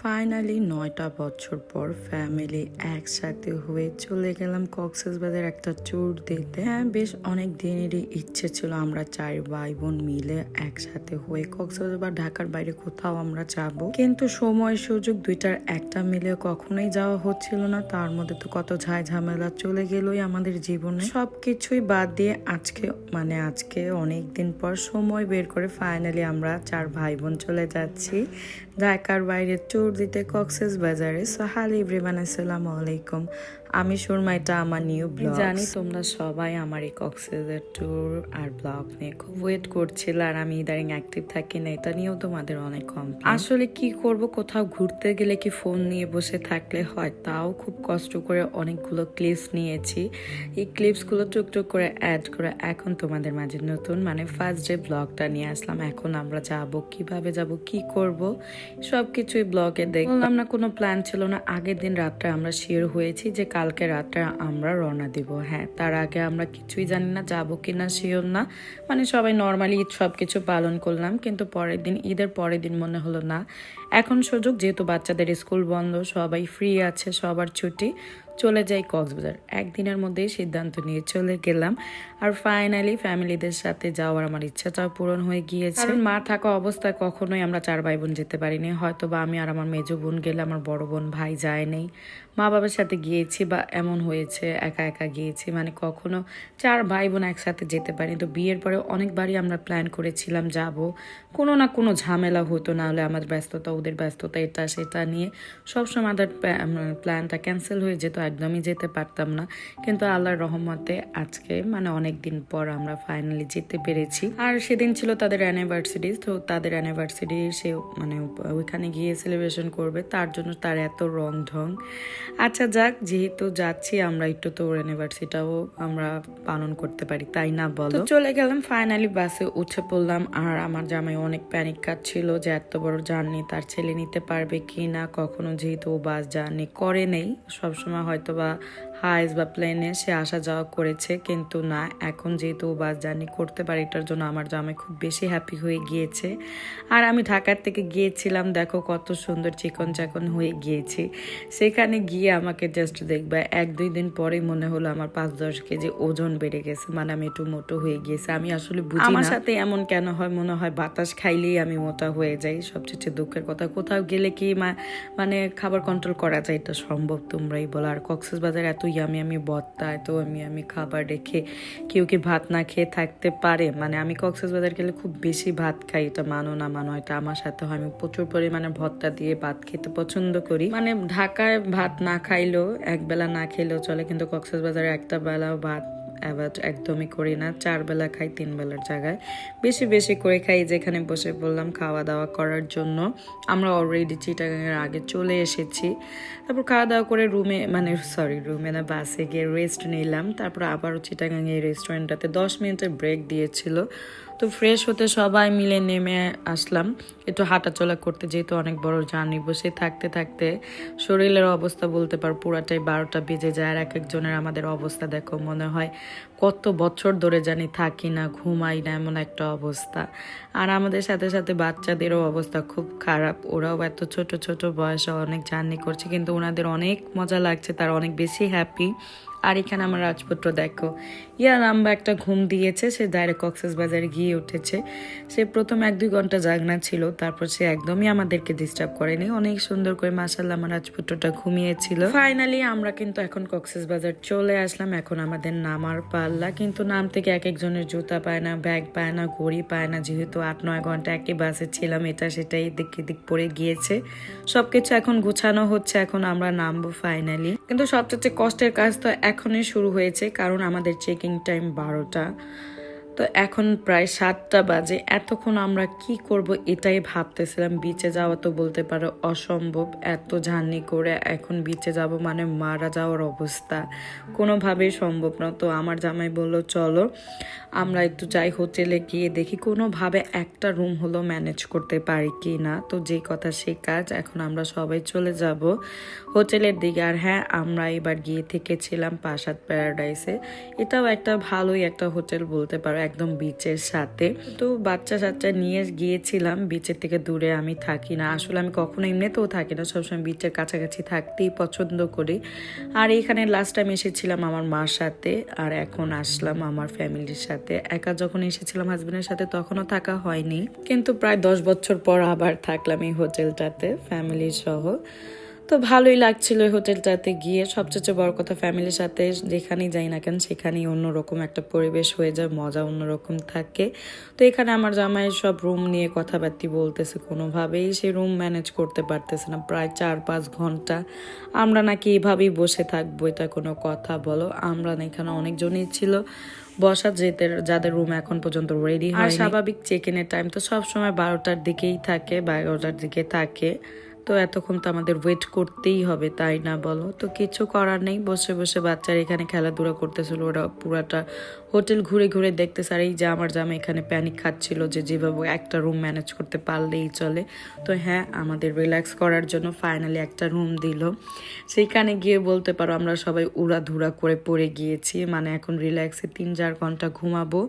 Finally ৯টা বছর পর ফ্যামিলি একসাথে হয়ে চলে গেলাম কক্সবাজার একটা ট্যুর দিতে। হ্যাঁ, বেশ অনেক দিনেরই ইচ্ছে ছিল আমরা ৪ ভাই বোন মিলে একসাথে হয়ে কক্সবাজার বা ঢাকার বাইরে কোথাও আমরা যাব, কিন্তু সময় সুযোগ দুইটার একটা মিলে কখনোই যাওয়া হচ্ছিল না। তার মধ্যে তো কত ঝামেলা চলে গেলই আমাদের জীবনে। সবকিছুই বাদ দিয়ে আজকে অনেক দিন পর সময় বের করে ফাইনালি আমরা ৪ ভাই বোন চলে যাচ্ছি ঢাকার বাইরে ট্যুর দিতে কক্সবাজারে। সো হ্যালো এভরিওয়ান, আসসালামু আলাইকুম। আমি সুরমা, এটা আমার নিউ ব্লগ। জানি তোমরা সবাই আমার এই কক্সবাজার ট্যুর আর ব্লগ নিয়ে খুব ওয়েট করছিল, আর আমি ইদারিং অ্যাক্টিভ থাকি না, এটা নিয়েও তোমাদের অনেক কম। আসলে কি করব, কোথাও ঘুরতে গেলে কি ফোন নিয়ে বসে থাকলে হয়? তাও খুব কষ্ট করে অনেকগুলো ক্লিপস নিয়েছি। এই ক্লিপসগুলো টুকটুক করে অ্যাড করে এখন তোমাদের মাঝে নতুন ফার্স্ট ডে ব্লগটা নিয়ে আসলাম। এখন আমরা যাব, কিভাবে যাব, কি করব, সবকিছুই ব্লগে দেখলাম না। কোনো প্ল্যান ছিল না। আগের দিন রাতটা আমরা শিওর হয়েছি যে কালকে রাতটা আমরা রওনা দিব। হ্যাঁ, তার আগে আমরা কিছুই জানি না যাবো কিনা, শিওর না। সবাই নর্মালি ঈদ সবকিছু পালন করলাম, কিন্তু ঈদের পরের দিন মনে হলো না এখন সুযোগ, যেহেতু বাচ্চাদের স্কুল বন্ধ, সবাই ফ্রি আছে, সবার ছুটি, চলে যাই কক্সবাজার। একদিনের মধ্যেই সিদ্ধান্ত নিয়ে চলে গেলাম। আর ফাইনালি ফ্যামিলিদের সাথে যাওয়ার আমার ইচ্ছাটাও পূরণ হয়ে গিয়েছে। কারণ মা থাকা অবস্থায় কখনোই আমরা ৪ ভাই বোন যেতে পারিনি। হয়তো বা আমি আর আমার মেজো বোন গেলে, আমার বড় বোন ভাই যায় নেই। মা বাবার সাথে গিয়েছি, বা এমন হয়েছে একা একা গিয়েছি, কখনো ৪ ভাই বোন একসাথে যেতে পারি। তো বিয়ের পরে অনেকবারই আমরা প্ল্যান করেছিলাম যাব, কোনো না কোনো ঝামেলা হতো, না হলে আমাদের ব্যস্ততা, ওদের ব্যস্ততা, এটা সেটা নিয়ে সবসময় আমাদের প্ল্যানটা ক্যান্সেল হয়ে যেত, একদমই যেতে পারতাম না। কিন্তু আল্লাহর রহমতে আজকে অনেক দিন পর আমরা ফাইনালি যেতে পেরেছি। আর সেদিন ছিল তাদের অ্যানিভার্সারি, তো তাদের অ্যানিভার্সারি সে ওইখানে গিয়ে সেলিব্রেশন করবে, তার জন্য তার এত রং ঢং। আচ্ছা যাক, যেহেতু যাচ্ছি আমরা, একটু তো ওর অ্যানিভার্সারিটাও আমরা পালন করতে পারি, তাই না বলো? চলে গেলাম, ফাইনালি বাসে উঠে পড়লাম। আর আমার জামাই অনেক প্যানিক কাটছিল যে এত বড় জার্নি তার ছেলে নিতে পারবে কি না। কখনো যেহেতু ও বাস জার্নি করে নেই, সবসময় হয়তো বা হাইস বা প্লেনে সে আসা যাওয়া করেছে, কিন্তু না, এখন যেহেতু বাস জার্নি করতে পারে, এটার জন্য আমার জামাই খুব বেশি হ্যাপি হয়ে গিয়েছে। আর আমি ঢাকার থেকে গিয়েছিলাম, দেখো কত সুন্দর চিকন চাকন হয়ে গিয়েছি। সেখানে গিয়ে আমাকে জাস্ট দেখবে ১-২ দিন পরেই মনে হলো আমার ৫-১০ কেজি ওজন বেড়ে গেছে, আমি একটু মোটো হয়ে গিয়েছে। আমি আসলে বুঝি আমার সাথে এমন কেন হয়, মনে হয় বাতাস খাইলেই আমি মোটা হয়ে যাই। সবচেয়ে দুঃখের কথা, কোথাও গেলে কি খাবার কন্ট্রোল করা যায়, এটা সম্ভব? তোমরাই বলো। আর কক্সবাজার এত ইয়ামি ভর্তা, এত আমি খাবার রেখে কেউ কি ভাত না খেয়ে থাকতে পারে? আমি কক্সবাজার গেলে খুব বেশি ভাত খাই, এটা মানো না মানো, এটা আমার সাথে হয়। আমি প্রচুর পরিমাণে ভর্তা দিয়ে ভাত খেতে পছন্দ করি। ঢাকায় ভাত না খাইলেও, একবেলা না খেলেও চলে, কিন্তু কক্সবাজারে একটা বেলাও ভাত একদমই করি না। ৪ বেলা খাই, 3 বেলার জায়গায় বেশি বেশি করে খাই। যেখানে বসে পড়লাম খাওয়া দাওয়া করার জন্য, আমরা অলরেডি চিটাগাংয়ের আগে চলে এসেছি। তারপর খাওয়া দাওয়া করে রুমে না, বাসে গিয়ে রেস্ট নিলাম। তারপর আবারও চিটাগাংয়ে এই রেস্টুরেন্টটাতে 10 মিনিটের ব্রেক দিয়েছিল, তো ফ্রেশ হতে সবাই মিলে নেমে আসলাম একটু হাঁটাচলা করতে, যেহেতু অনেক বড় জার্নি। বসে থাকতে থাকতে শরীরের অবস্থা বলতে পার পুরাটাই 12টা বেজে যায়। আর এক একজনের আমাদের অবস্থা দেখো, মনে হয় কত বছর ধরে জানি থাকি না, ঘুমাই না, এমন একটা অবস্থা। আর আমাদের সাথে সাথে বাচ্চাদেরও অবস্থা খুব খারাপ, ওরাও এত ছোট ছোট বয়সে অনেক জার্নি করছে, কিন্তু ওনাদের অনেক মজা লাগছে, তার অনেক বেশি হ্যাপি। আর এখানে আমার রাজপুত্র দেখো, লম্বা একটা ঘুম দিয়েছে, সে ডাইরেক্ট কক্সবাজারে গিয়ে উঠেছে। সে প্রথম ১-২ ঘন্টা জাগনা ছিল, তারপর সে একদমই আমাদেরকে ডিস্টার্ব করেনি, অনেক সুন্দর করে মাশাআল্লাহ আমার রাজপুত্রটা ঘুমিয়েছিল। ফাইনালি আমরা কিন্তু এখন কক্সবাজার চলে আসলাম। এখন আমাদের নামার পাল্লা, কিন্তু নাম থেকে এক একজনের জুতা পায় না, ব্যাগ পায় না, ঘড়ি পায় না, যেহেতু ৮-৯ ঘন্টা একই বাসে ছিলাম, এটা সেটাই দিক পড়ে গিয়েছে। সবকিছু এখন গুছানো হচ্ছে, এখন আমরা নামবো ফাইনালি। কিন্তু সবচেয়ে কষ্টের কাজ তো এখনই শুরু হয়েছে, কারণ আমাদের চেকিং টাইম 12টা, তো এখন প্রায় 7টা বাজে। এতক্ষণ আমরা কি করব এটাই ভাবতেছিলাম। বিচে যাওয়া তো বলতে পারো অসম্ভব, এত জার্নি করে এখন বিচে যাব মারা যাওয়ার অবস্থা, কোনোভাবেই সম্ভব না। তো আমার জামাই বললো চলো আমরা একটু যাই হোটেলে গিয়ে দেখি কোনোভাবে একটা রুম হলো ম্যানেজ করতে পারি কি না। তো যে কথা সেই কাজ, এখন আমরা সবাই চলে যাব হোটেলের দিকে। আর হ্যাঁ, আমরা এবার গিয়ে থেকেছিলাম পাশাদ প্যারাডাইসে, এটাও একটা ভালোই একটা হোটেল বলতে পারো, একদম বিচের সাথে। তো বাচ্চা কাচ্চা নিয়ে গিয়েছিলাম, বিচের থেকে দূরে আমি থাকি না, আসলে আমি কখনো এমনিতেও থাকি না, সবসময় বিচের কাছাকাছি থাকতেই পছন্দ করি। আর এখানে লাস্ট টাইম এসেছিলাম আমার মার সাথে, আর এখন আসলাম আমার ফ্যামিলির সাথে। একা যখন এসেছিলাম হাজবেন্ডের সাথে তখনও থাকা হয়নি, কিন্তু প্রায় 10 বছর পর আবার থাকলাম এই হোটেলটাতে ফ্যামিলি সহ। তো ভালোই লাগছিল এই হোটেলটাতে গিয়ে। সবচেয়ে বড় কথা, ফ্যামিলির সাথে যেখানেই যাই না কেন সেখানেই অন্যরকম একটা পরিবেশ হয়ে যায়, মজা অন্যরকম থাকে। তো এখানে আমার জামাই সব রুম নিয়ে কথাবার্তি বলতেছে, কোনোভাবেই সে রুম ম্যানেজ করতে পারতেছে না। প্রায় 4-5 ঘন্টা আমরা নাকি এভাবেই বসে থাকবো, এটা কোনো কথা বলো? আমরা না, এখানে অনেকজনই ছিল বসা, যাদের রুম এখন পর্যন্ত রেডি হয়। স্বাভাবিক চেক ইনের টাইম তো সবসময় 12টার দিকেই থাকে বা 11টার দিকে থাকে। তো এতক্ষণ তো আমাদের ওয়েট করতেই হবে, তাই না বলো? তো কিছু করার নেই, বসে বসে বাচ্চারা এখানে খেলাধুলা করতেছিল, ওরা পুরাটা হোটেল ঘুরে ঘুরে দেখতেছে। আর এই যে আমার জামা এখানে প্যানিক খাচ্ছিল যে যেভাবে একটা রুম ম্যানেজ করতে পারলেই চলে। তো হ্যাঁ, আমাদের রিল্যাক্স করার জন্য ফাইনালি একটা রুম দিল। সেইখানে গিয়ে বলতে পারো আমরা সবাই উড়াধুরা করে পড়ে গিয়েছি, মানে এখন রিল্যাক্সে 3-4 ঘন্টা ঘুমাবো,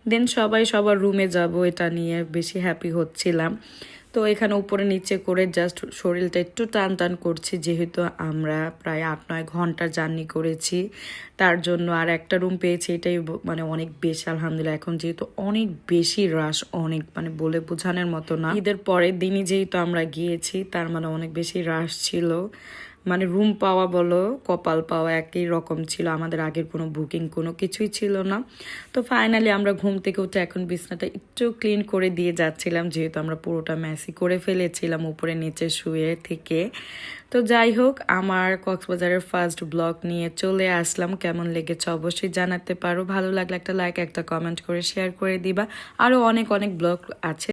দেন সবাই সবার রুমে যাব। এটা নিয়ে বেশি হ্যাপি হচ্ছিলাম। তো এখানে উপরে নিচে করে জাস্ট শরীরটা একটু টান টান করছি, যেহেতু আমরা প্রায় 8-9 ঘন্টা জার্নি করেছি, তার জন্য। আর একটা রুম পেয়েছি, এটাই মানে অনেক বেশি আলহামদুলিল্লাহ। এখন যেহেতু অনেক বেশি রাশ, অনেক মানে বলে বোঝানোর মতো না। ঈদের পরের দিনই যেহেতু আমরা গিয়েছি, তার মানে অনেক বেশি রাশ ছিল। মানে রুম পাওয়া বলো কপাল পাওয়া একই রকম ছিল, আমাদের আগের কোনো বুকিং কোনো কিছুই ছিল না। তো ফাইনালি আমরা ঘুম থেকে উঠে এখন বিছনাটা একটু ক্লিন করে দিয়ে যাচ্ছিলাম, যেহেতু আমরা পুরোটা ম্যাসি করে ফেলেছিলাম উপরে নিচে শুয়ে থেকে। তো যাই হোক, আমার কক্সবাজারের ফার্স্ট ব্লগ নিয়ে চলে আসলাম। কেমন লেগেছে অবশ্যই জানাতে পারো, ভালো লাগলে একটা লাইক একটা কমেন্ট করে শেয়ার করে দিবা। আরও অনেক অনেক ব্লগ আছে।